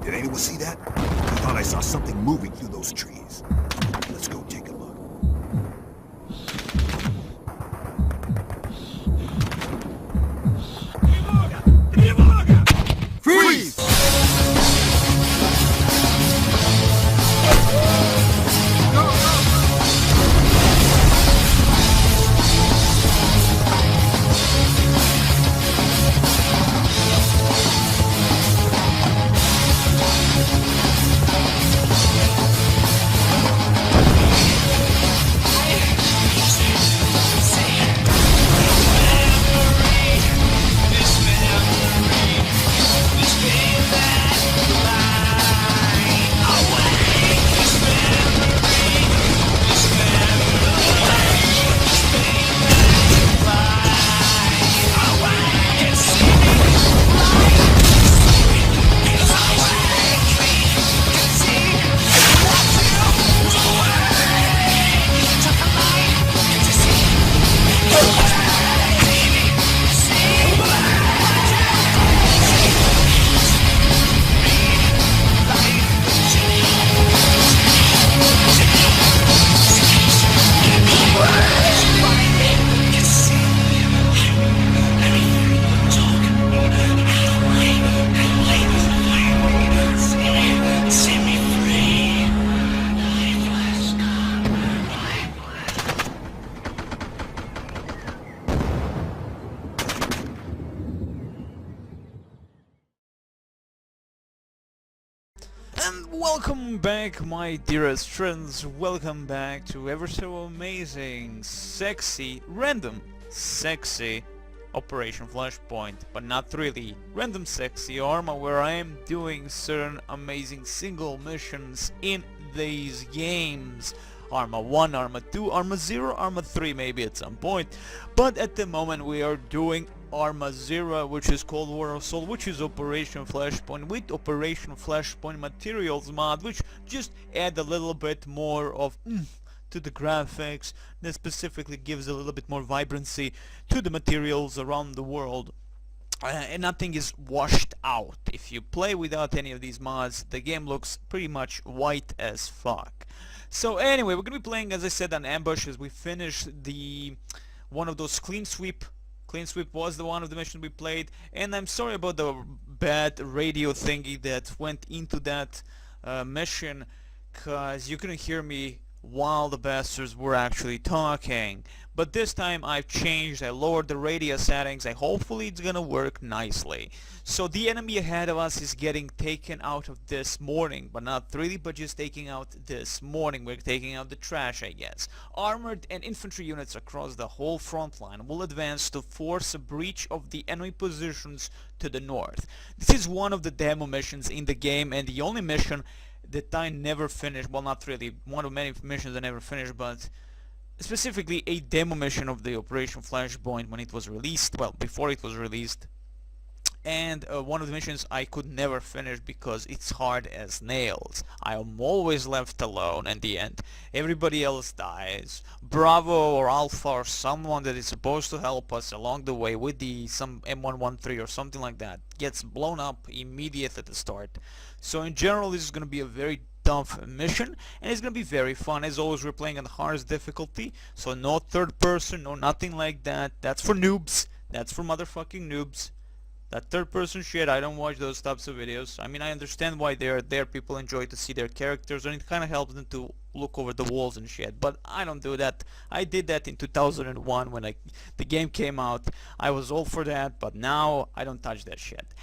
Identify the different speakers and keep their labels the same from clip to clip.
Speaker 1: Did anyone see that? I thought I saw something moving through those trees. Let's go take a look. Freeze!
Speaker 2: And welcome back, my dearest friends. Welcome back to ever so amazing, sexy, random, sexy Operation Flashpoint, but not really random sexy ARMA, where I am doing certain amazing single missions in these games. ARMA 1, ARMA 2, ARMA 0, ARMA 3 maybe at some point, but at the moment we are doing ARMA 0, which is Cold War Assault, which is Operation Flashpoint with Operation Flashpoint Materials mod, which just add a little bit more of to the graphics, that specifically gives a little bit more vibrancy to the materials around the world. And nothing is washed out. If you play without any of these mods, the game looks pretty much white as fuck. So anyway, we're gonna be playing, as I said, an ambush as we finish the one of those clean sweep. Clean sweep was the one of the missions we played, and I'm sorry about the bad radio thingy that went into that mission, cause you couldn't hear me while the bastards were actually talking. But this time I've changed, I lowered the radio settings, hopefully it's gonna work nicely. So the enemy ahead of us is getting taken out of this morning, but not really, but just taking out this morning. We're taking out the trash, I guess. Armored and infantry units across the whole front line will advance to force a breach of the enemy positions to the north. This is one of the demo missions in the game, and the only mission that I never finished. Well, not really, one of many missions I never finished, but specifically a demo mission of the Operation Flashpoint when it was released, well, before it was released. And one of the missions I could never finish because it's hard as nails. I am always left alone in the end. Everybody else dies. Bravo or Alpha or someone that is supposed to help us along the way with some M113 or something like that gets blown up immediately at the start. So in general, this is going to be a very tough mission, and it's going to be very fun. As always, we're playing on the hardest difficulty, so no third person, no nothing like that. That's for noobs. That's for motherfucking noobs. That third person shit, I don't watch those types of videos. I mean, I understand why they're there. People enjoy to see their characters, and it kind of helps them to look over the walls and shit. But I don't do that. I did that in 2001 when the game came out. I was all for that, but now I don't touch that shit.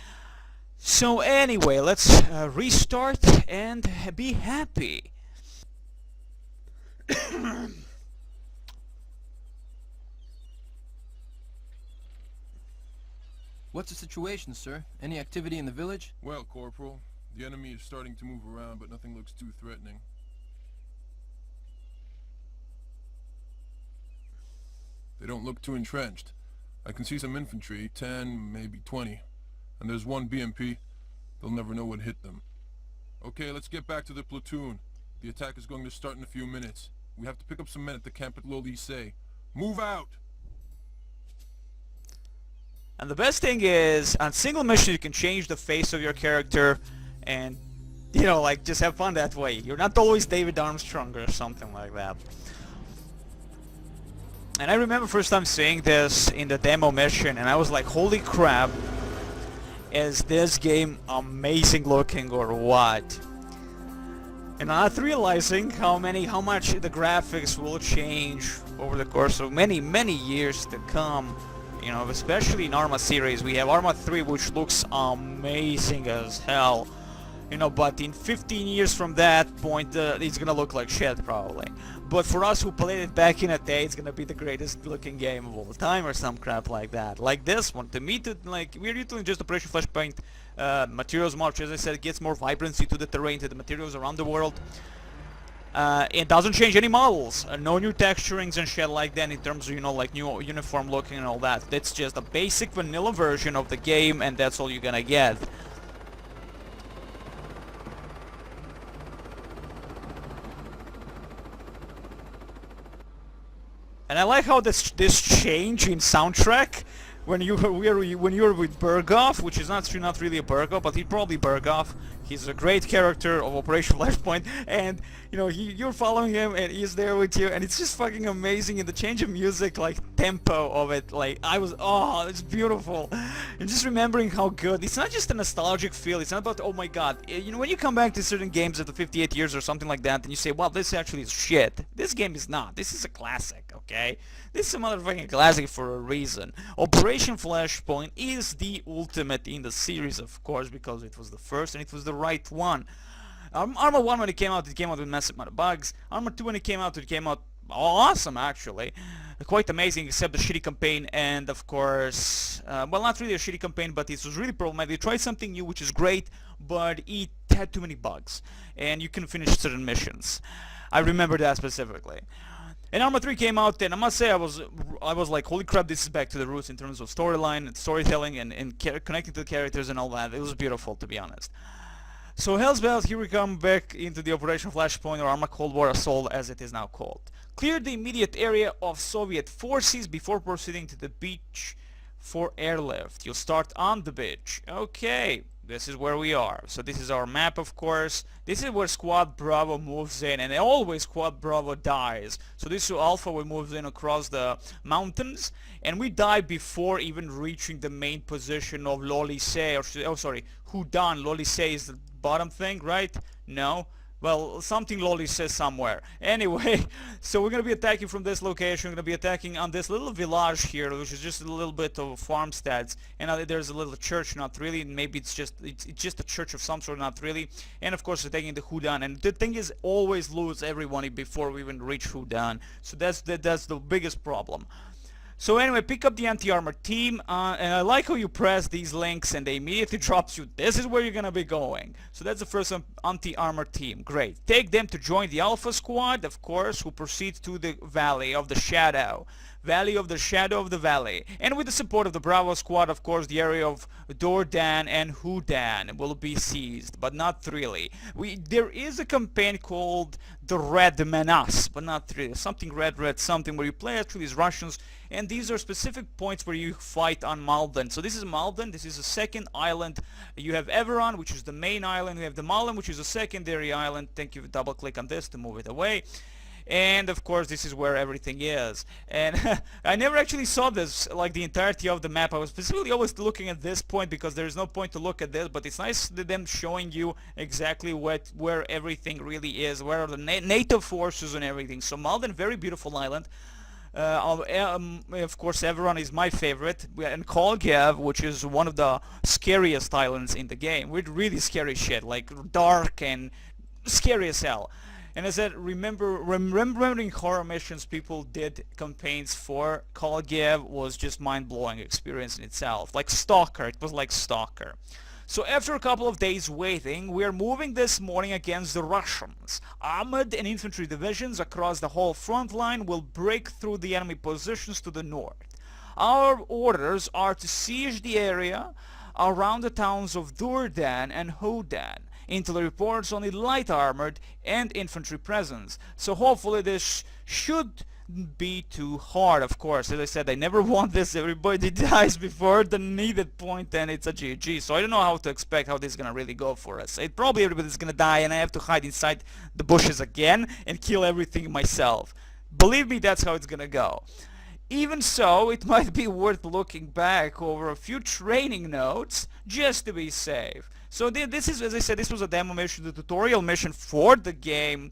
Speaker 2: So anyway, let's restart and be happy.
Speaker 3: What's the situation, sir? Any activity in the village?
Speaker 4: Well, Corporal, the enemy is starting to move around, but nothing looks too threatening. They don't look too entrenched. I can see some infantry, 10, maybe 20. And there's one BMP. They'll never know what hit them. Okay, let's get back to the platoon. The attack is going to start in a few minutes. We have to pick up some men at the camp at Lolise. Move out!
Speaker 2: And the best thing is, on single mission you can change the face of your character and You know, like, just have fun that way. You're not always David Armstrong or something like that. And I remember first time seeing this in the demo mission, and I was like, holy crap, is this game amazing looking or what? And not realizing how much the graphics will change over the course of many years to come. You know, especially in ARMA series, we have ARMA 3, which looks amazing as hell. You know, but in 15 years from that point, it's gonna look like shit probably. But for us who played it back in a day, it's gonna be the greatest looking game of all time or some crap like that. Like this one, to me, we're utilizing just Operation Flashpoint materials much. As I said, it gets more vibrancy to the terrain, to the materials around the world. It doesn't change any models, no new texturings and shit like that in terms of, you know, like new uniform looking and all that. That's just a basic vanilla version of the game, and that's all you're gonna get. And I like how this change in soundtrack when you're with Berghoff, which is not really a Berghoff, but he's probably Berghoff. He's a great character of Operation Flashpoint, and you know you're following him, and he's there with you, and it's just fucking amazing. And the change of music, like tempo of it, like it's beautiful. And just remembering how good. It's not just a nostalgic feel. It's not about, oh my god. You know, when you come back to certain games after 58 years or something like that, and you say, well, this actually is shit. This game is not. This is a classic, okay? This is a motherfucking classic for a reason. Operation Flashpoint is the ultimate in the series, of course, because it was the first and it was the right one. ARMA 1, when it came out with massive amount of bugs. ARMA 2, when it came out awesome, actually. Quite amazing, except the shitty campaign, and of course, well, not really a shitty campaign, but it was really problematic. They tried something new, which is great, but it had too many bugs, and you couldn't finish certain missions. I remember that specifically. And ARMA 3 came out, and I must say I was like, holy crap, this is back to the roots in terms of storyline and storytelling and connecting to the characters and all that. It was beautiful, to be honest. So Hell's Bells, here we come back into the Operation Flashpoint, or ARMA Cold War Assault as it is now called. Clear the immediate area of Soviet forces before proceeding to the beach for airlift. You'll start on the beach. Okay. This is where we are. So this is our map, of course. This is where Squad Bravo moves in, and always Squad Bravo dies. So this is Alpha, we moves in across the mountains, and we die before even reaching the main position of L'Olyssée, or Houdan. L'Olyssée is the bottom thing, right? No? Well, something Lolly says somewhere. Anyway, so we're going to be attacking from this location. We're going to be attacking on this little village here, which is just a little bit of farmsteads. And there's a little church, not really. Maybe it's just a church of some sort, not really. And of course, we're taking the Houdan. And the thing is, always lose everyone before we even reach Houdan. So that's the biggest problem. So anyway, pick up the anti-armor team, and I like how you press these links and they immediately drops you. This is where you're gonna be going. So that's the first anti-armor team. Great. Take them to join the Alpha Squad, of course, who proceeds to the Valley of the Shadow. Valley of the Shadow of the Valley. And with the support of the Bravo Squad, of course, the area of Dordan and Houdan will be seized, but not really. There is a campaign called the Red Menace, but not really. Something red, something where you play actually as Russians, and these are specific points where you fight on Malden. So this is Malden, this is a second island. You have Everon, which is the main island. You have the Malden, which is a secondary island. Thank you, double click on this to move it away. And of course this is where everything is. And I never actually saw this, like the entirety of the map. I was specifically always looking at this point because there is no point to look at this, but it's nice them showing you exactly where everything really is, where are the native forces and everything. So Malden, very beautiful island. Of course, Everon is my favorite, and Kolgev, which is one of the scariest islands in the game, with really scary shit, like dark and scary as hell. And as I said, remembering horror missions people did campaigns for, Kolgev was just mind-blowing experience in itself. Like Stalker, it was like Stalker. So after a couple of days waiting, we are moving this morning against the Russians. Armored and infantry divisions across the whole front line will break through the enemy positions to the north. Our orders are to siege the area around the towns of Dordan and Houdan. Intel reports only light armored and infantry presence. So hopefully this should be too hard, of course. As I said, I never want this. Everybody dies before the needed point and it's a GG. So I don't know how to expect how this is gonna really go for us. Probably everybody's gonna die and I have to hide inside the bushes again and kill everything myself. Believe me, that's how it's gonna go. Even so, it might be worth looking back over a few training notes just to be safe. So this is, as I said, this was a demo mission, the tutorial mission for the game.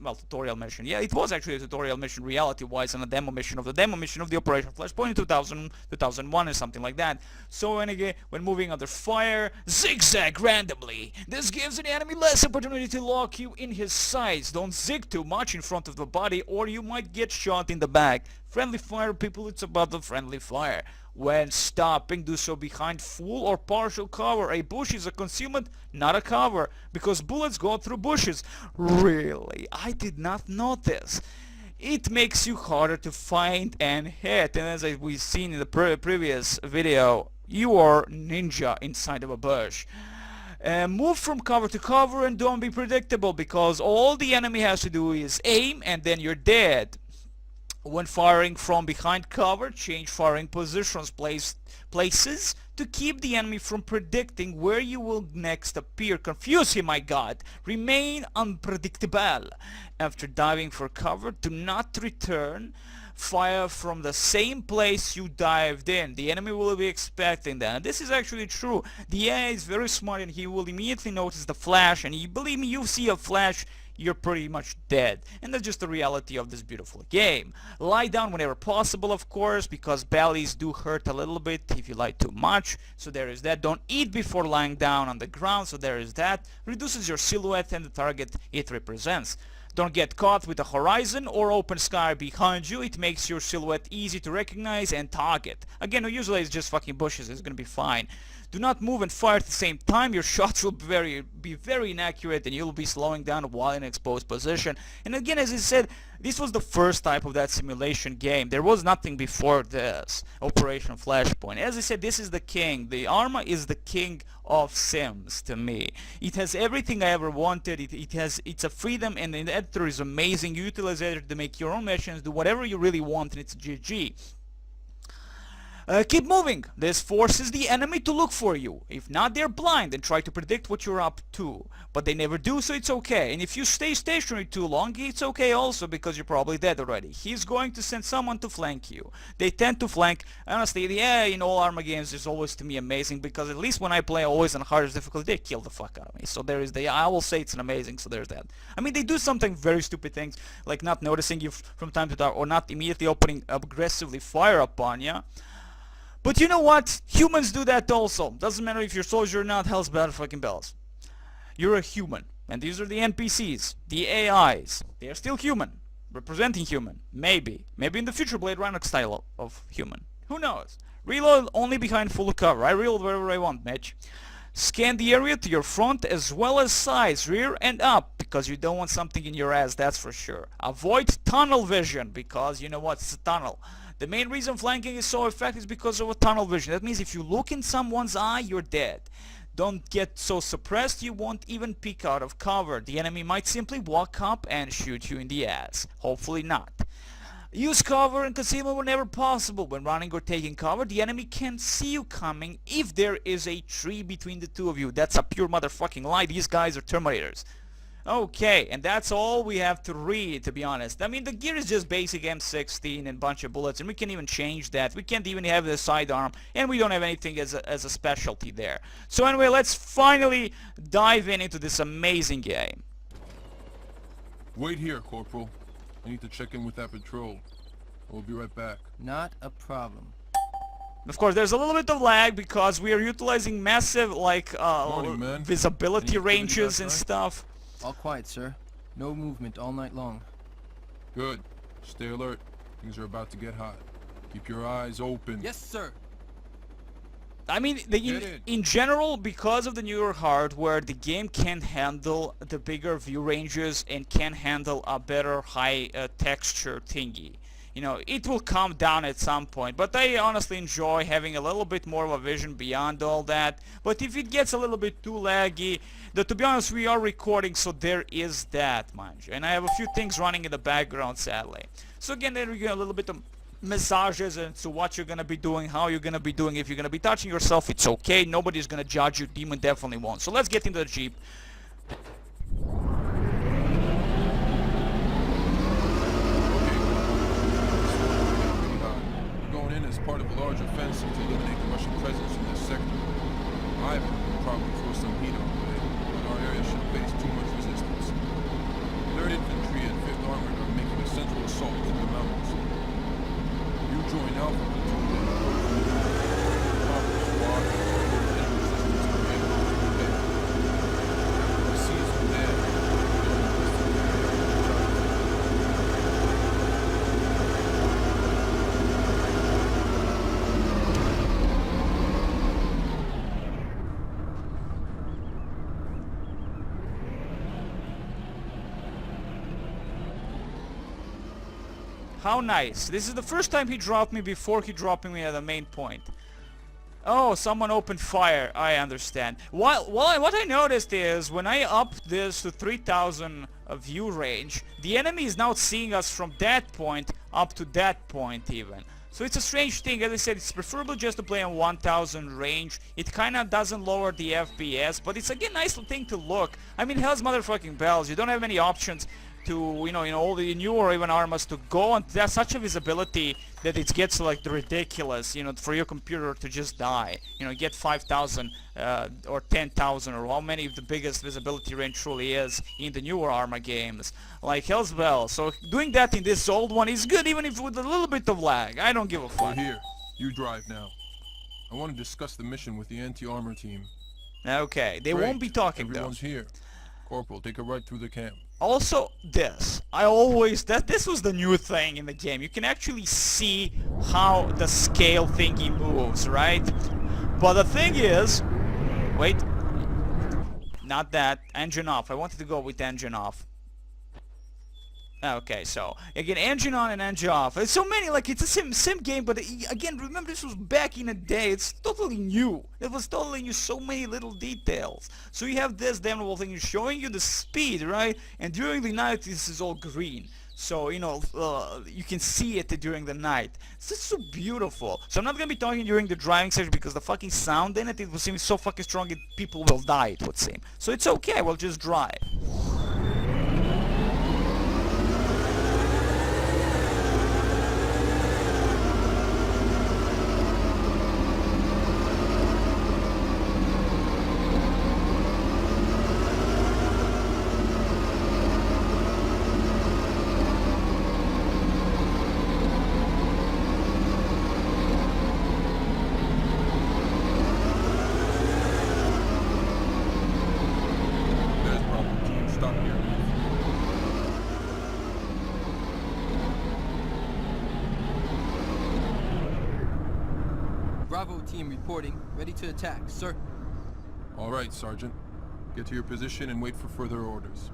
Speaker 2: Well, tutorial mission. Yeah, it was actually a tutorial mission reality-wise and a demo mission of the Operation Flashpoint in 2001 or something like that. So when moving under fire, zigzag randomly. This gives an enemy less opportunity to lock you in his sights. Don't zig too much in front of the body or you might get shot in the back. Friendly fire, people, it's about the friendly fire. When stopping, do so behind full or partial cover. A bush is a concealment, not a cover, because bullets go through bushes. Really? I did not notice. It makes you harder to find and hit, and as we've seen in the previous video, you are ninja inside of a bush. Move from cover to cover and don't be predictable, because all the enemy has to do is aim and then you're dead. When firing from behind cover, change firing positions, places to keep the enemy from predicting where you will next appear. Confuse him, my god. Remain unpredictable. After diving for cover, do not return. Fire from the same place you dived in. The enemy will be expecting that. And this is actually true. The AI is very smart and he will immediately notice the flash, and believe me, you see a flash, you're pretty much dead. And that's just the reality of this beautiful game. Lie down whenever possible, of course, because bellies do hurt a little bit if you lie too much. So there is that. Don't eat before lying down on the ground. So there is that. Reduces your silhouette and the target it represents. Don't get caught with a horizon or open sky behind you. It makes your silhouette easy to recognize and target. Again, usually it's just fucking bushes. It's gonna be fine. Do not move and fire at the same time. Your shots will be very inaccurate and you'll be slowing down while in exposed position. And again, as I said, this was the first type of that simulation game. There was nothing before this. Operation Flashpoint. As I said, this is the king. The ARMA is the king of sims to me. It has everything I ever wanted. It's a freedom, and the editor is amazing. You utilize the editor to make your own missions, do whatever you really want, and it's GG. Keep moving. This forces the enemy to look for you. If not, they're blind and try to predict what you're up to. But they never do, so it's okay. And if you stay stationary too long, it's okay also, because you're probably dead already. He's going to send someone to flank you. They tend to flank. Honestly, yeah, in all ARMA games is always to me amazing, because at least when I play always on hardest difficulty, they kill the fuck out of me. So there is I will say it's an amazing, so there's that. I mean, they do something very stupid things, like not noticing you from time to time, or not immediately opening aggressively fire upon you. But you know what? Humans do that also. Doesn't matter if you're soldier or not, hell's bad fucking bells. You're a human. And these are the NPCs, the AIs. They are still human. Representing human. Maybe. Maybe in the future Blade Runner style of human. Who knows? Reload only behind full cover. I reload wherever I want, Mitch. Scan the area to your front as well as sides, rear and up, because you don't want something in your ass, that's for sure. Avoid tunnel vision, because you know what? It's a tunnel. The main reason flanking is so effective is because of a tunnel vision. That means if you look in someone's eye, you're dead. Don't get so suppressed you won't even peek out of cover. The enemy might simply walk up and shoot you in the ass. Hopefully not. Use cover and concealment whenever possible. When running or taking cover, the enemy can't see you coming if there is a tree between the two of you. That's a pure motherfucking lie. These guys are Terminators. Okay, and that's all we have to read, to be honest. I mean, the gear is just basic M16 and bunch of bullets, and we can even change that. We can't even have the sidearm, and we don't have anything as a specialty there. So anyway, let's finally dive into this amazing game.
Speaker 4: Wait here, Corporal. I need to check in with that patrol. We'll be right back.
Speaker 3: Not a problem.
Speaker 2: Of course, there's a little bit of lag because we are utilizing massive, like,
Speaker 4: Morning,
Speaker 2: visibility ranges and stuff.
Speaker 3: All quiet, sir. No movement all night long.
Speaker 4: Good. Stay alert. Things are about to get hot. Keep your eyes open.
Speaker 3: Yes, sir.
Speaker 2: I mean, in general, because of the newer hardware, the game can handle the bigger view ranges and can handle a better high texture thingy. You know, it will calm down at some point, but I honestly enjoy having a little bit more of a vision beyond all that. But if it gets a little bit too laggy, to be honest, we are recording, so there is that, mind you. And I have a few things running in the background, sadly. So again, there we go, a little bit of massages into what you're gonna be doing, how you're gonna be doing. If you're gonna be touching yourself, it's okay. Nobody's gonna judge you. Demon definitely won't. So let's get into the Jeep.
Speaker 4: Going in as part of a large offensive to eliminate the Russian presence in this sector. Ivan will probably throw some heat our way, but our area should face too much resistance. 3rd Infantry and 5th Armored are making a central assault through the mountains. You join Alpha Platoon and approach the Alpha Squad and any resistance to be able to prepare. We seize from there.
Speaker 2: How nice. This is the first time he dropped me before he dropping me at the main point. Oh, someone opened fire. I understand. What I noticed is when I upped this to 3000 view range, the enemy is now seeing us from that point up to that point even. So it's a strange thing. As I said, it's preferable just to play on 1000 range. It kinda doesn't lower the FPS, but it's again nice thing to look. I mean, hell's motherfucking bells. You don't have many options to, you know, all the new or even ARMAs to go on. There's such a visibility that it gets like ridiculous, you know, for your computer to just die. You know, get 5000 or 10,000 or how many the biggest visibility range truly is in the newer ARMA games. Like hell's bells. So doing that in this old one is good, even if with a little bit of lag. I don't give a fuck.
Speaker 4: We're here. You drive now. I want to discuss the mission with the anti-armor team.
Speaker 2: Okay, they
Speaker 4: Great.
Speaker 2: won't be talking though.
Speaker 4: Everyone's here. Corporal, take a ride through the camp.
Speaker 2: Also, this was the new thing in the game. You can actually see how the scale thingy moves, right? But the thing is, wait, not that, engine off. I wanted to go with engine off. Okay, so again, engine on and engine off. It's so many, like it's a sim game, but again, remember this was back in the day. It's totally new. It was totally new. So many little details. So you have this damn little thing showing you the speed, right? And during the night, this is all green. So you know, you can see it during the night. It's just so beautiful. So I'm not gonna be talking during the driving section because the fucking sound in it will seem so fucking strong that people will die. It would seem. So it's okay. We'll just drive.
Speaker 3: Bravo team reporting, ready to attack, sir.
Speaker 4: All right, Sergeant. Get to your position and wait for further orders.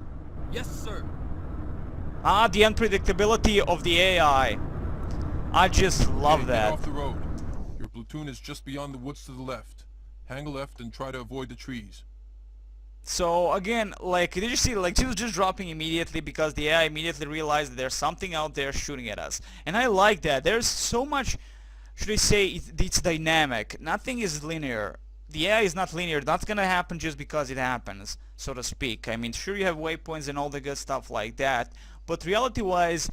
Speaker 3: Yes, sir.
Speaker 2: Ah, the unpredictability of the AI. I just love
Speaker 4: Get
Speaker 2: that.
Speaker 4: off the road. Your platoon is just beyond the woods to the left. Hang a left and try to avoid the trees.
Speaker 2: So again, like, did you see, like, she was just dropping immediately because the AI immediately realized that there's something out there shooting at us. And I like that. There's so much, should I say, it's dynamic. Nothing is linear. The AI is not linear. That's gonna happen just because it happens, so to speak. I mean, sure, you have waypoints and all the good stuff like that, but reality-wise,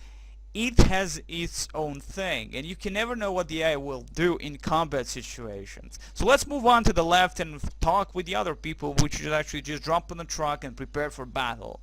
Speaker 2: it has its own thing, and you can never know what the AI will do in combat situations. So let's move on to the left and talk with the other people, which is actually just jump on the truck and prepare for battle.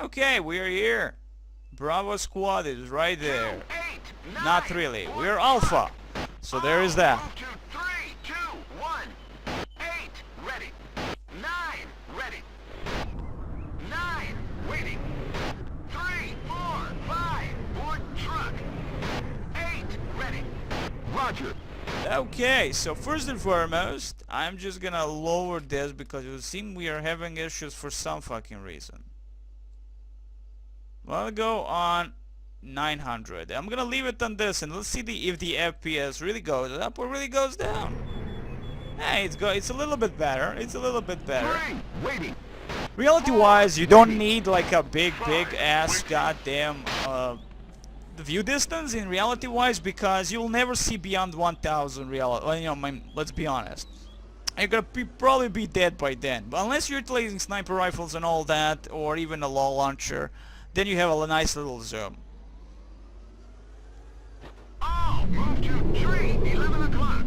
Speaker 2: Okay, we're here. Bravo squad is right there.
Speaker 5: 8, 9,
Speaker 2: Not really.
Speaker 5: 1,
Speaker 2: We're Alpha. So there is that.
Speaker 5: Move to 3, 2, 1. 8, ready. 9, ready. 9, waiting. 3, 4, 5, board truck. 8, ready. Roger.
Speaker 2: Okay, so first and foremost, I'm just gonna lower this because it would seem we are having issues for some fucking reason. I'll go on 900. I'm gonna leave it on this and let's see if the FPS really goes up or really goes down. Hey, it's a little bit better. It's a little bit better.
Speaker 5: 3, waiting.
Speaker 2: Reality-wise, you don't need like a big ass goddamn view distance in reality-wise because you'll never see beyond 1,000 reality. You know, I mean, let's be honest. You're gonna probably be dead by then. But unless you're utilizing sniper rifles and all that, or even a law launcher, then you have a nice little zoom.
Speaker 5: All move to tree. 11 o'clock.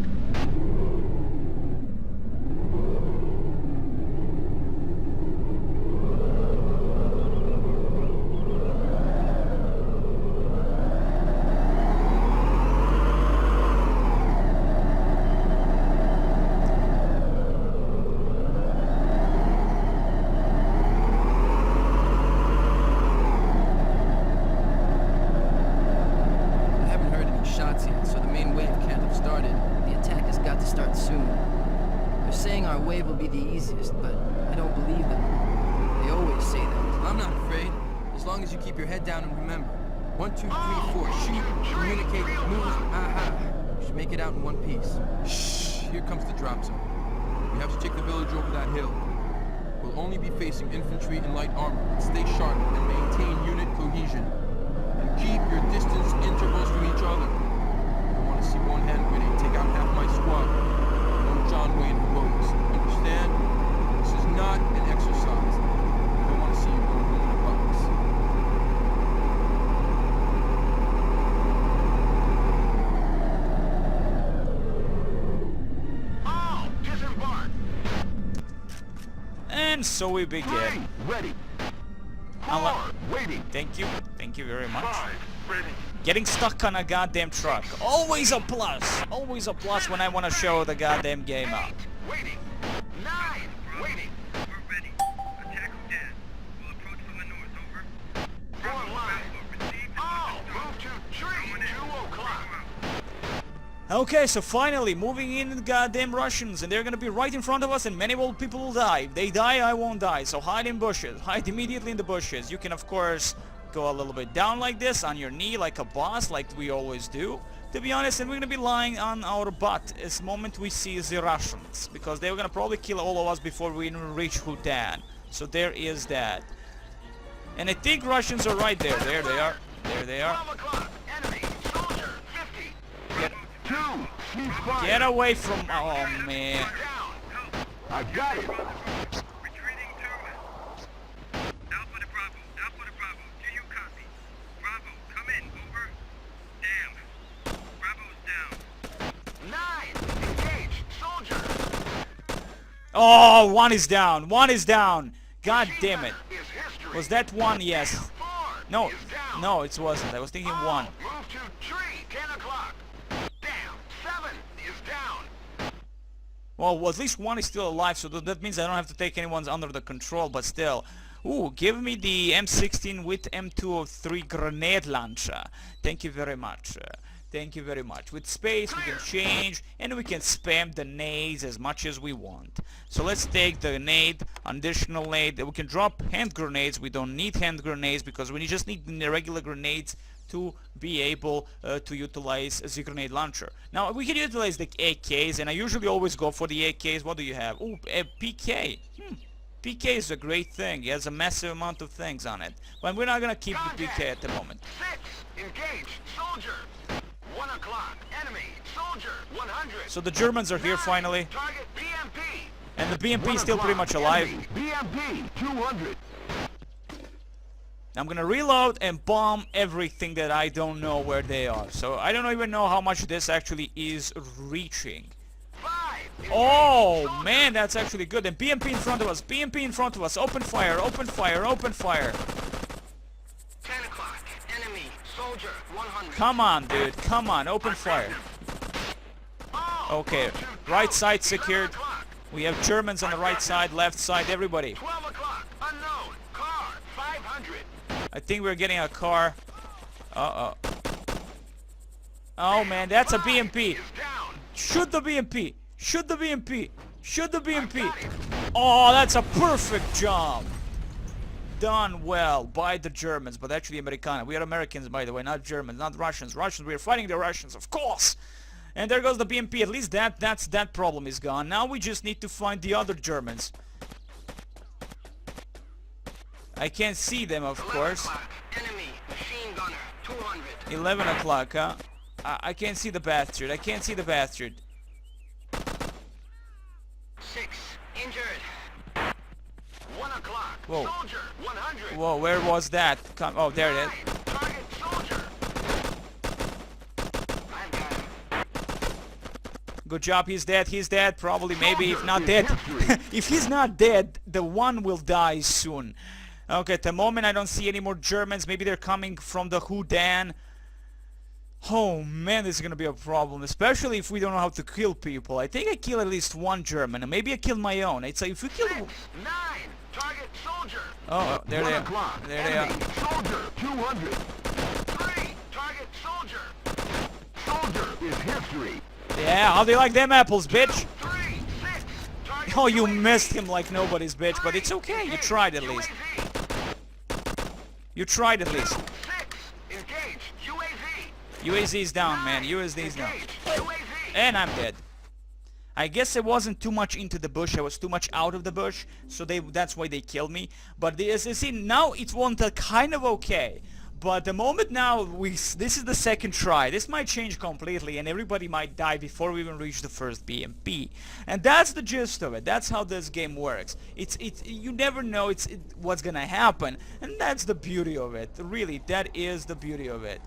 Speaker 3: I haven't heard any shots yet, so the main wave can't have started. The attack has got to start soon. They're saying our wave will be the easiest, but I don't believe them. They always say that. I'm not afraid, as long as you keep your head down and remember. 1, 2, 3, 4, shoot, communicate, move, aha. We should make it out in one piece.
Speaker 4: Shh, here comes the drop zone. We have to take the village over that hill. We'll only be facing infantry and light armor. Stay sharp and maintain unit cohesion. And keep your distance intervals from each other. I don't want to see one hand grenade take out half my squad. No John Wayne heroics. Understand? This is not an exercise. I don't want to see you go home in a box.
Speaker 5: All disembark.
Speaker 2: And so we begin.
Speaker 5: 3, ready. 4, waiting.
Speaker 2: Thank you very much.
Speaker 5: 5, ready.
Speaker 2: Getting stuck on a goddamn truck. Always a plus. Always a plus when I want to show the goddamn game out.
Speaker 5: 8, waiting. 9, waiting.
Speaker 6: We're ready. Attack dead. We'll approach from the north. Over.
Speaker 5: 4 line. All move to tree. 2 o'clock.
Speaker 2: Okay, so finally moving in the goddamn Russians, and they're gonna be right in front of us, and many old people will die. If they die, I won't die. So hide in bushes. Hide immediately in the bushes. You can of course go a little bit down like this, on your knee like a boss, like we always do. To be honest, and we're gonna be lying on our butt as the moment we see the Russians, because they're gonna probably kill all of us before we even reach Hutan. So there is that. And I think Russians are right there. There they are. There they are.
Speaker 5: 12 o'clock. Enemy. Soldier. 50.
Speaker 2: Get,
Speaker 5: 2. Cease fire.
Speaker 2: get away from... Oh man.
Speaker 5: Down. I got it.
Speaker 6: Retreating to... Alpha to Bravo. Alpha to Bravo. Do you copy? Bravo, come in. Over. Damn. Bravo's down.
Speaker 5: 9. Engage. Soldier.
Speaker 2: Oh, one is down. One is down. God damn it.
Speaker 5: Is history.
Speaker 2: Was that one? Yes.
Speaker 5: 4
Speaker 2: No,
Speaker 5: is down.
Speaker 2: no, it wasn't. I was thinking one.
Speaker 5: Move to tree. 10 o'clock. Damn. 7 is down.
Speaker 2: Well, at least one is still alive, so that means I don't have to take anyone's under the control, but still. Ooh, give me the M16 with M203 grenade launcher. Thank you very much. Thank you very much. With space, we can change, and we can spam the nades as much as we want. So let's take the nade, additional nade. We can drop hand grenades. We don't need hand grenades because we just need the regular grenades to be able to utilize the grenade launcher. Now we can utilize the AKs, and I usually always go for the AKs. What do you have? Oh, a PK. PK is a great thing. It has a massive amount of things on it. But we're not gonna keep the PK at the moment.
Speaker 5: 6. Engage. Soldier. 1 o'clock. Enemy. Soldier. 100.
Speaker 2: So the Germans are here
Speaker 5: 9.
Speaker 2: finally,
Speaker 5: Target BMP.
Speaker 2: and the BMP
Speaker 5: 1
Speaker 2: is still pretty
Speaker 5: o'clock.
Speaker 2: much alive.
Speaker 5: Enemy. BMP. 200.
Speaker 2: I'm gonna reload and bomb everything that I don't know where they are. So I don't even know how much this actually is reaching.
Speaker 5: 5. Engage.
Speaker 2: Oh
Speaker 5: Soldier.
Speaker 2: man, that's actually good. And BMP in front of us. BMP in front of us. Open fire. Open fire. Open fire.
Speaker 3: 100.
Speaker 2: Come on, dude. Come on. Open fire. Okay. Right side secured. We have Germans on the right side, left side, everybody.
Speaker 5: 12 o'clock. Unknown. Car. 500.
Speaker 2: I think we're getting a car. Uh-oh. Oh, man. That's a BMP.
Speaker 5: Is down.
Speaker 2: Shoot the BMP. Shoot the BMP. Shoot the BMP. Oh, that's a perfect job. Done well by the Germans, but actually Americana. We are Americans, by the way, not Germans, not Russians. Russians, we are fighting the Russians, of course. And there goes the BMP. At least that problem is gone. Now we just need to find the other Germans. I can't see them, of
Speaker 3: 11
Speaker 2: course.
Speaker 3: o'clock. Enemy machine gunner. 200.
Speaker 2: 11 o'clock, huh? I can't see the bastard. I can't see the bastard.
Speaker 3: 6 injured.
Speaker 5: 1 o'clock.
Speaker 2: Whoa.
Speaker 5: Soldier. 100.
Speaker 2: Whoa, where was that? Come, oh, there it is.
Speaker 5: 9. Target soldier.
Speaker 3: I've got him.
Speaker 2: Good job, he's dead, probably, maybe, if not dead. If he's not dead, the one will die soon. Okay, at the moment I don't see any more Germans, maybe they're coming from the Houdan. Oh man, this is gonna be a problem, especially if we don't know how to kill people. I think I kill at least one German, and maybe I kill my own. It's like, if we kill...
Speaker 5: 6. 9. Target soldier.
Speaker 2: Oh, there they
Speaker 5: 1
Speaker 2: are.
Speaker 5: o'clock.
Speaker 2: There they are.
Speaker 5: Enemy soldier. 200. 3. Target soldier. Soldier is history.
Speaker 2: Yeah, how do you like them apples, bitch?
Speaker 5: 3. 6. Target
Speaker 2: Oh, you
Speaker 5: UAV.
Speaker 2: missed him like nobody's bitch, but it's okay, you tried at least.
Speaker 5: UAV.
Speaker 2: You tried at least.
Speaker 5: 6. Engage. UAV.
Speaker 2: UAZ's down, man, UAZ's down.
Speaker 5: Engage. UAV.
Speaker 2: And I'm dead. I guess I wasn't too much into the bush. I was too much out of the bush, so that's why they killed me. But as you see, now it went kind of okay. But the moment now, this is the second try. This might change completely, and everybody might die before we even reach the first BMP. And that's the gist of it. That's how this game works. You never know what's gonna happen, and that's the beauty of it. Really, that is the beauty of it.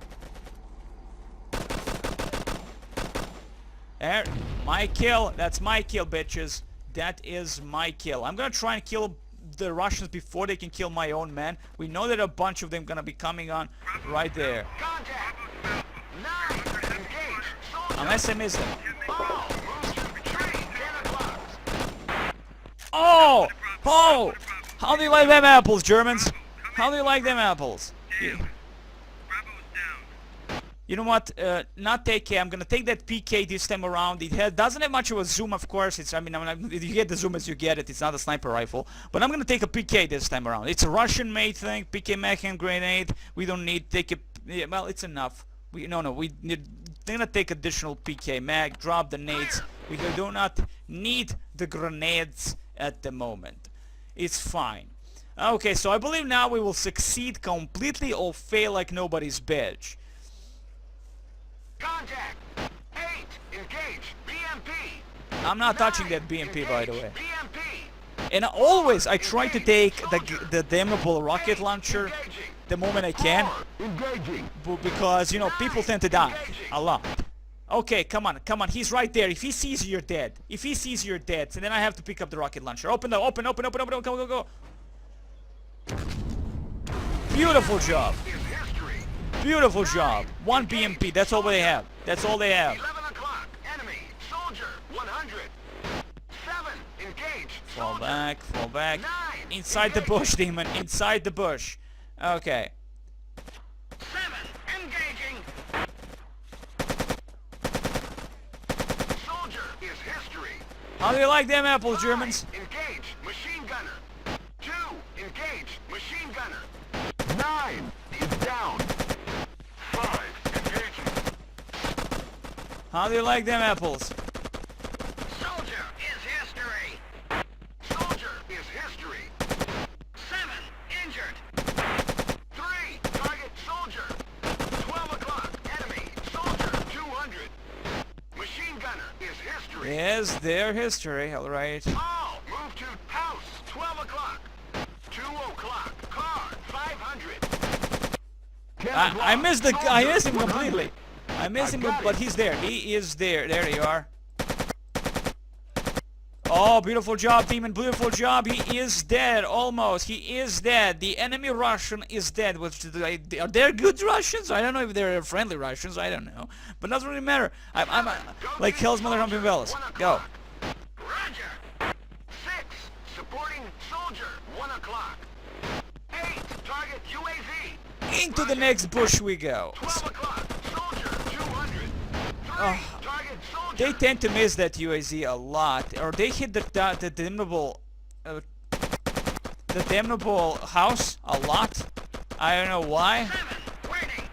Speaker 2: There, my kill. That's my kill, bitches. That is my kill. I'm gonna try and kill the Russians before they can kill my own men. We know that a bunch of them gonna be coming on right there.
Speaker 5: Contact. 9. Engage. Soldier.
Speaker 2: Unless I miss them.
Speaker 5: Ball. Move to retreat. 10 o'clock.
Speaker 2: Oh! Oh! How do you like them apples, Germans? How do you like them apples?
Speaker 6: Bravo's down.
Speaker 2: You know what? Not take I'm gonna take that PK this time around. It doesn't have much of a zoom, of course. You get the zoom as you get it. It's not a sniper rifle. But I'm gonna take a PK this time around. It's a Russian-made thing. PK mech and grenade. We don't need take it. Yeah, well, it's enough. We need. They're gonna take additional PK mag. Drop the nades. We do not need the grenades at the moment. It's fine. Okay, so I believe now we will succeed completely or fail like nobody's bitch.
Speaker 5: Contact. 8. Engage. BMP.
Speaker 2: I'm not
Speaker 5: 9.
Speaker 2: touching that BMP, by the way.
Speaker 5: Engage. BMP.
Speaker 2: And always I try to take the damnable rocket
Speaker 5: 8.
Speaker 2: launcher
Speaker 5: Engaging.
Speaker 2: the moment I can,
Speaker 5: 4. Engaging.
Speaker 2: because, you know, people tend to die
Speaker 5: Engaging.
Speaker 2: a lot. Okay, come on, he's right there. If he sees you're dead. If he sees you're dead, so then I have to pick up the rocket launcher. Open, go. Beautiful job.
Speaker 5: Is history.
Speaker 2: Beautiful job. 1 BMP, that's all they have. That's all they have.
Speaker 5: 11 o'clock. Enemy. Soldier. 100. 7. Engage.
Speaker 2: Fall
Speaker 5: Soldier.
Speaker 2: back.
Speaker 5: 9.
Speaker 2: Inside the bush, demon. Inside the bush. Okay.
Speaker 5: 7. Engaging. Soldier is history.
Speaker 2: How do you like them apples, Germans?
Speaker 5: 5. Engage. Machine gunner. 2. Engage. Machine gunner. 9 is down. 5. Engaging.
Speaker 2: How do you like them apples?
Speaker 5: Soldier is history. Soldier is history. 7. Injured. 3. Target soldier. 12 o'clock. Enemy. Soldier. 200. Machine gunner is history.
Speaker 2: Yes, their history, alright.
Speaker 5: All move to house. 12 o'clock. 2 o'clock. Car. 500. 10
Speaker 2: I missed the I missed him
Speaker 5: 100.
Speaker 2: completely. I missed him,
Speaker 5: got
Speaker 2: but
Speaker 5: it.
Speaker 2: he's there. He is there. There you are. Oh, beautiful job, Demon. Beautiful job. He is dead. Almost. He is dead. The enemy Russian is dead. Which are they good Russians? I don't know if they're friendly Russians. I don't know. But doesn't really matter. I'm like hell's mother humping bells. Go.
Speaker 5: Roger. 6, supporting soldier, 1 o'clock. 8, target UAV.
Speaker 2: Into the next bush we go.
Speaker 5: 12 o'clock, soldier, 200. 3, target soldier.
Speaker 2: They tend to miss that UAZ a lot, or they hit the damnable house a lot. I don't know why,
Speaker 5: 7, waiting.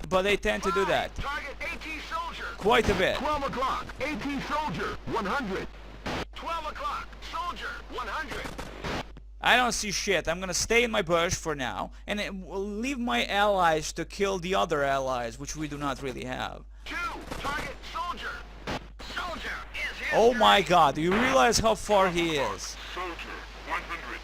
Speaker 2: but they tend to do that
Speaker 5: Target AT soldier.
Speaker 2: quite a bit.
Speaker 5: 12 o'clock, AT soldier, 100. 12 o'clock, soldier, 100.
Speaker 2: I don't see shit. I'm gonna stay in my bush for now, and leave my allies to kill the other allies, which we do not really have.
Speaker 5: 2, target soldier. Soldier is here.
Speaker 2: Oh my god, do you realize how far he is?
Speaker 6: Soldier, 100.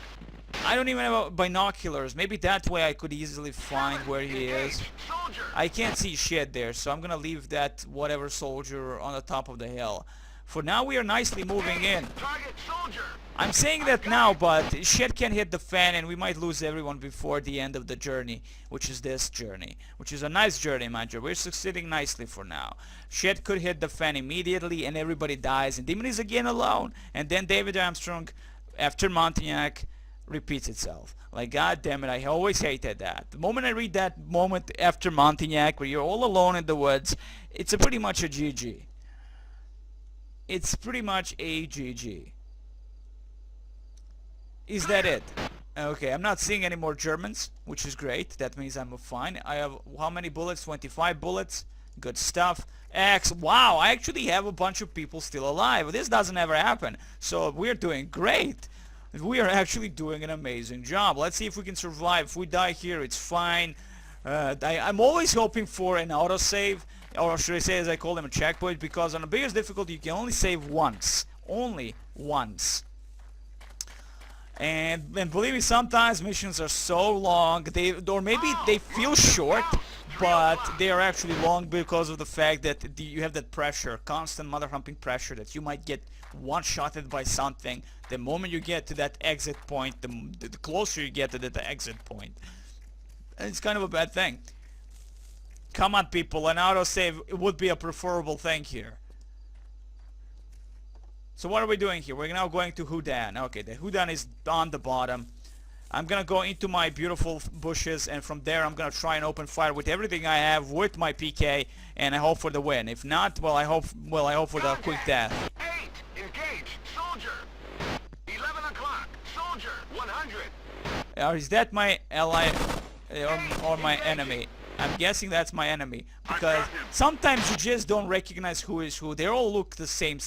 Speaker 2: I don't even have binoculars. Maybe that way I could easily find where he is.
Speaker 5: Soldier.
Speaker 2: I can't see shit there, so I'm gonna leave that whatever soldier on the top of the hill. For now we are nicely moving in.
Speaker 5: Target soldier.
Speaker 2: I'm saying that now, but shit can hit the fan and we might lose everyone before the end of the journey, which is this journey. Which is a nice journey, mind you. We're succeeding nicely for now. Shit could hit the fan immediately and everybody dies and Demon is again alone. And then David Armstrong, after Montignac, repeats itself. Like, god damn it, I always hated that. The moment I read that moment after Montignac where you're all alone in the woods, it's pretty much a GG. It's pretty much a GG. Is that it? Okay, I'm not seeing any more Germans, which is great. That means I'm fine. I have how many bullets? 25 bullets. Good stuff. Wow, I actually have a bunch of people still alive. This doesn't ever happen. So we're doing great. We are actually doing an amazing job. Let's see if we can survive. If we die here, it's fine. I'm always hoping for an autosave, or should I say, as I call them, a checkpoint, because on the biggest difficulty you can only save once. Only once. And believe me, sometimes missions are so long, or maybe they feel short, but they are actually long because of the fact that you have that pressure, constant mother humping pressure, that you might get one-shotted by something. The moment you get to that exit point, the closer you get to that exit point. And it's kind of a bad thing. Come on, people, an autosave would be a preferable thing here. So what are we doing here? We're now going to Houdan. Okay, the Houdan is on the bottom. I'm gonna go into my beautiful bushes, and from there I'm gonna try and open fire with everything I have with my PK, and I hope for the win. If not, well, I hope for the quick death.
Speaker 5: 8, engage, soldier. 11 o'clock, soldier, 100.
Speaker 2: Is that my ally or my enemy? I'm guessing that's my enemy, because sometimes you just don't recognize who is who. They all look the same.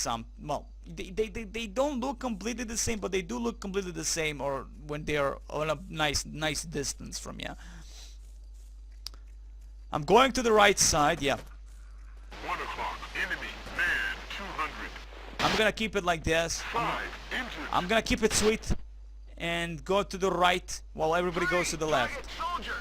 Speaker 2: Well, they don't look completely the same, but they do look completely the same, or when they are on a nice distance from you. I'm going to the right side. Yeah.
Speaker 6: 1 o'clock, enemy, man, 200.
Speaker 2: I'm gonna keep it like this.
Speaker 6: 5, injured.
Speaker 2: I'm gonna keep it sweet and go to the right while everybody goes to the left.
Speaker 5: Target soldier.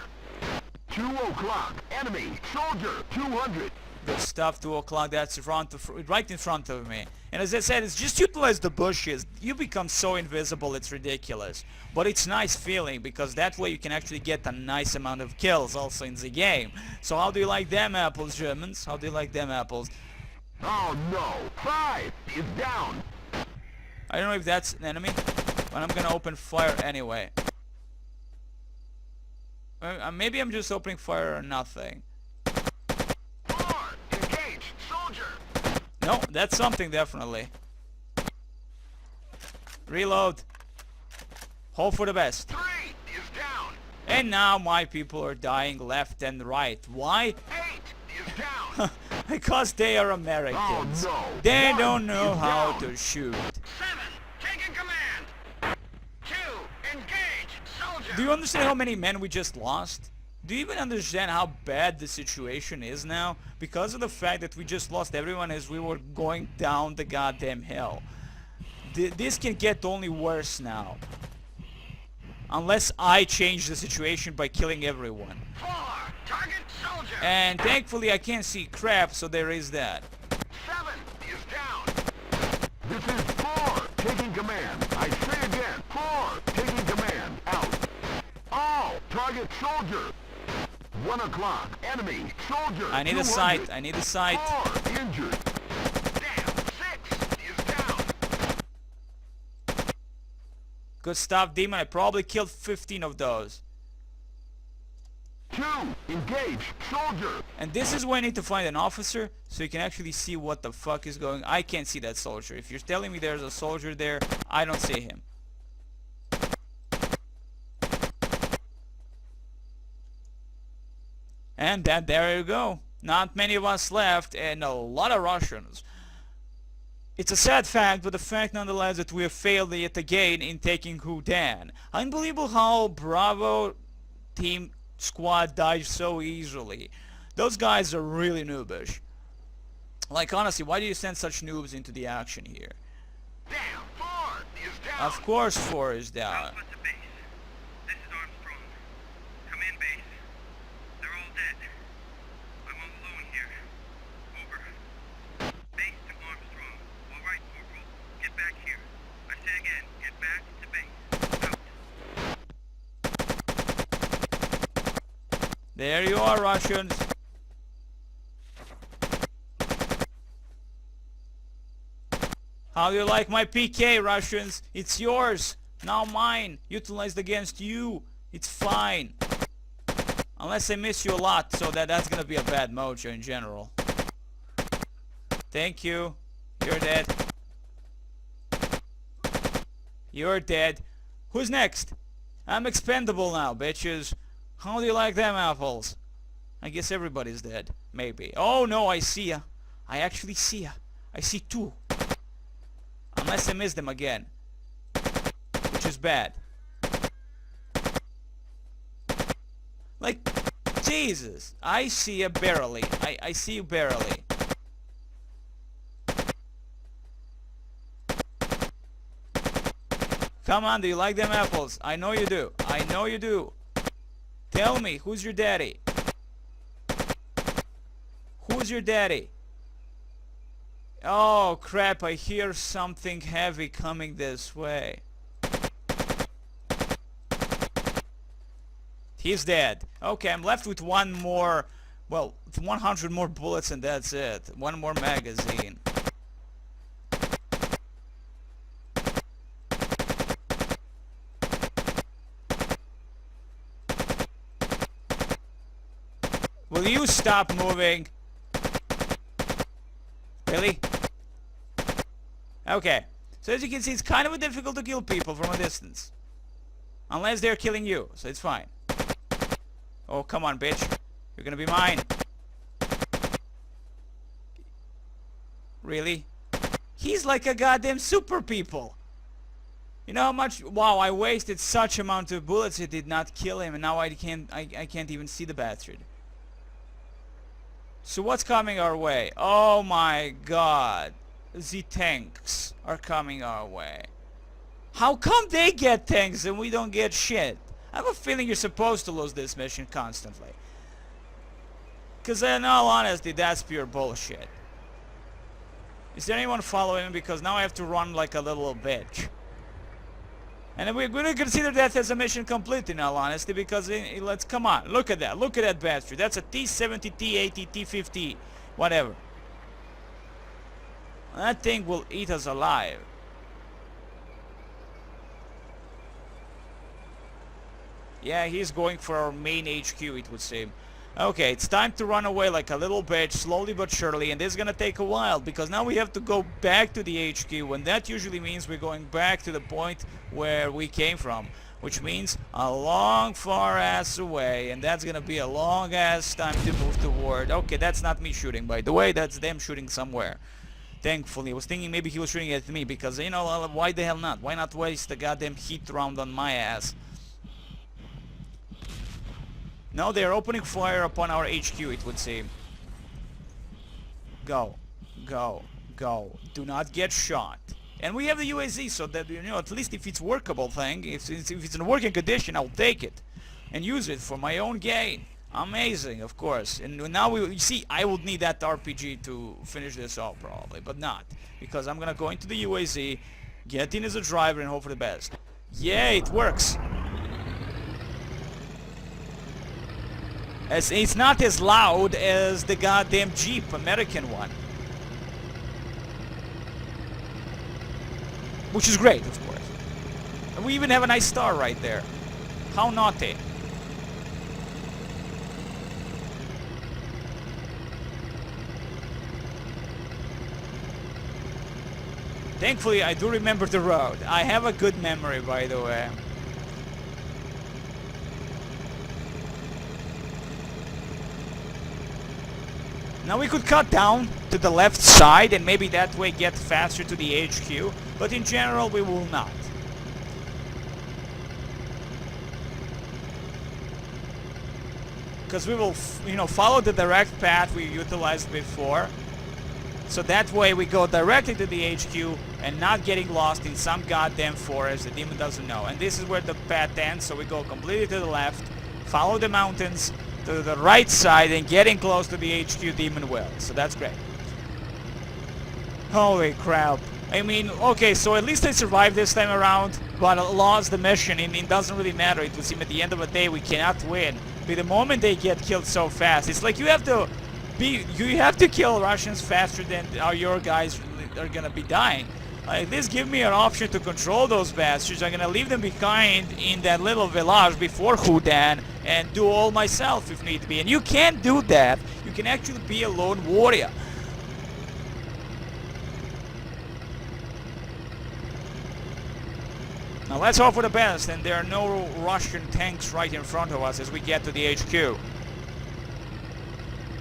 Speaker 5: 2 o'clock, enemy, soldier, 200.
Speaker 2: Good stuff. 2 o'clock. That's right in front of me. And as I said, it's just utilize the bushes. You become so invisible, it's ridiculous. But it's nice feeling, because that way you can actually get a nice amount of kills also in the game. So how do you like them apples, Germans? How do you like them apples?
Speaker 5: Oh no, 5 is down.
Speaker 2: I don't know if that's an enemy, but I'm gonna open fire anyway. Maybe I'm just opening fire or nothing.
Speaker 5: 4, engage, soldier.
Speaker 2: No, that's something definitely. Reload. Hope for the best.
Speaker 5: 3 is down.
Speaker 2: And now my people are dying left and right. Why?
Speaker 5: 8 is down.
Speaker 2: Because they are Americans.
Speaker 5: Oh, no.
Speaker 2: They
Speaker 5: 1
Speaker 2: don't know
Speaker 5: is
Speaker 2: how
Speaker 5: down.
Speaker 2: to shoot.
Speaker 5: 7, taking command. 2, engage, soldier.
Speaker 2: Do you understand how many men we just lost? Do you even understand how bad the situation is now? Because of the fact that we just lost everyone as we were going down the goddamn hill. This can get only worse now. Unless I change the situation by killing everyone.
Speaker 5: 4, target soldier.
Speaker 2: And thankfully I can't see crap, so there is that.
Speaker 5: 7 is down. This is 4, taking taking command. I say again, 4 taking command. Out. All target soldier. 1 o'clock. Enemy soldier.
Speaker 2: I need a
Speaker 5: 200.
Speaker 2: sight. I need a sight.
Speaker 5: 4 injured. Damn. 6 is down.
Speaker 2: Good stuff, Demon. I probably killed 15 of those.
Speaker 5: 2 engaged soldier.
Speaker 2: And this is where I need to find an officer so you can actually see what the fuck is going on. I can't see that soldier. If you're telling me there's a soldier there, I don't see him. And there you go. Not many of us left and a lot of Russians. It's a sad fact, but the fact nonetheless that we have failed yet again in taking Houdan. Unbelievable how Bravo team squad dies so easily. Those guys are really noobish. Like honestly, why do you send such noobs into the action here?
Speaker 5: Damn. 4 is down.
Speaker 2: Of course 4 is down.
Speaker 6: Alpha to base. This is Armstrong. Come in, base. They're all dead. I'm all alone here. Over. Base to Armstrong. All right, Corporal. Get back here. I say again, get back to base. Out.
Speaker 2: There you are, Russians. How do you like my PK, Russians? It's yours, now mine. Utilized against you. It's fine. Unless I miss you a lot, so that's gonna be a bad mojo in general. Thank you. You're dead. You're dead. Who's next? I'm expendable now, bitches. How do you like them apples? I guess everybody's dead. Maybe. Oh no, I see ya. I actually see ya. I see 2. Unless I miss them again. Which is bad. Like, Jesus. I see you barely. I see you barely. Come on, do you like them apples? I know you do. I know you do. Tell me, who's your daddy? Who's your daddy? Oh crap, I hear something heavy coming this way. He's dead. Okay, I'm left with 1 more, well, 100 more bullets and that's it. 1 more magazine. Will you stop moving? Really? Okay. So as you can see, it's kind of difficult to kill people from a distance. Unless they're killing you, so it's fine. Oh, come on, bitch. You're gonna be mine. Really? He's like a goddamn super people. You know how much... Wow, I wasted such amount of bullets, it did not kill him, and now I can't even see the bastard. So what's coming our way? Oh my god. The tanks are coming our way. How come they get tanks and we don't get shit? I have a feeling you're supposed to lose this mission constantly. Because in all honesty, that's pure bullshit. Is there anyone following me? Because now I have to run like a little bitch. And we're going to consider that as a mission complete in all honesty, because let's come on, look at that bastard. That's a T-70, T-80, T-50, whatever. That thing will eat us alive. Yeah, he's going for our main HQ, it would seem. Okay, it's time to run away like a little bitch, slowly but surely, and this is gonna take a while, because now we have to go back to the HQ, and that usually means we're going back to the point where we came from, which means a long, far ass away, and that's gonna be a long ass time to move toward. Okay, that's not me shooting, by the way, that's them shooting somewhere. Thankfully, I was thinking maybe he was shooting at me, because, you know, why the hell not? Why not waste the goddamn heat round on my ass? No, they are opening fire upon our HQ, it would seem. Go. Go. Go. Do not get shot. And we have the UAZ, so that, you know, at least if it's workable thing, if it's in working condition, I'll take it. And use it for my own gain. Amazing, of course. And now you see, I would need that RPG to finish this off, probably. But not. Because I'm gonna go into the UAZ, Get in as a driver and hope for the best. Yeah, it works. It's not as loud as the goddamn Jeep, American one. Which is great, of course. And we even have a nice star right there. How naughty. Thankfully, I do remember the road. I have a good memory, by the way. Now we could cut down to the left side and maybe that way get faster to the HQ, but in general we will not. Because we will, follow the direct path we utilized before. So that way we go directly to the HQ and not getting lost in some goddamn forest the demon doesn't know. And this is where the path ends, so we go completely to the left, follow the mountains to the right side, and getting close to the HQ demon will. So that's great. Holy crap. I mean, okay, so at least I survived this time around, but I lost the mission, and it doesn't really matter. It would seem at the end of the day we cannot win. But the moment they get killed so fast, it's like you have to kill Russians faster than your guys are gonna be dying. Like, this give me an option to control those bastards. I'm gonna leave them behind in that little village before Houdan and do all myself if need be. And you can't do that. You can actually be a lone warrior. Now let's hope for the best and there are no Russian tanks right in front of us as we get to the HQ.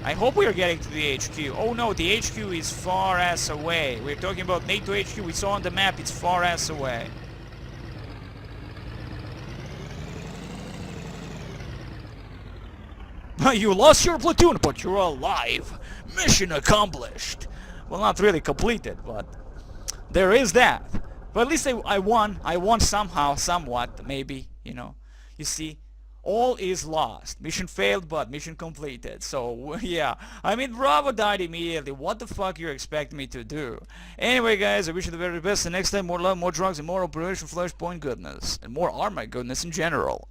Speaker 2: I hope we are getting to the HQ. Oh no, the HQ is far ass away. We're talking about NATO HQ. We saw on the map it's far ass away. You lost your platoon, but you're alive. Mission accomplished. Well, not really completed, but there is that. But at least I won. I won somehow, somewhat, maybe, You see? All is lost. Mission failed, but mission completed. So, yeah. I mean, Bravo died immediately. What the fuck you expect me to do? Anyway, guys, I wish you the very best. And next time, more love, more drugs, and more Operation Flashpoint goodness. And more ARMA goodness in general.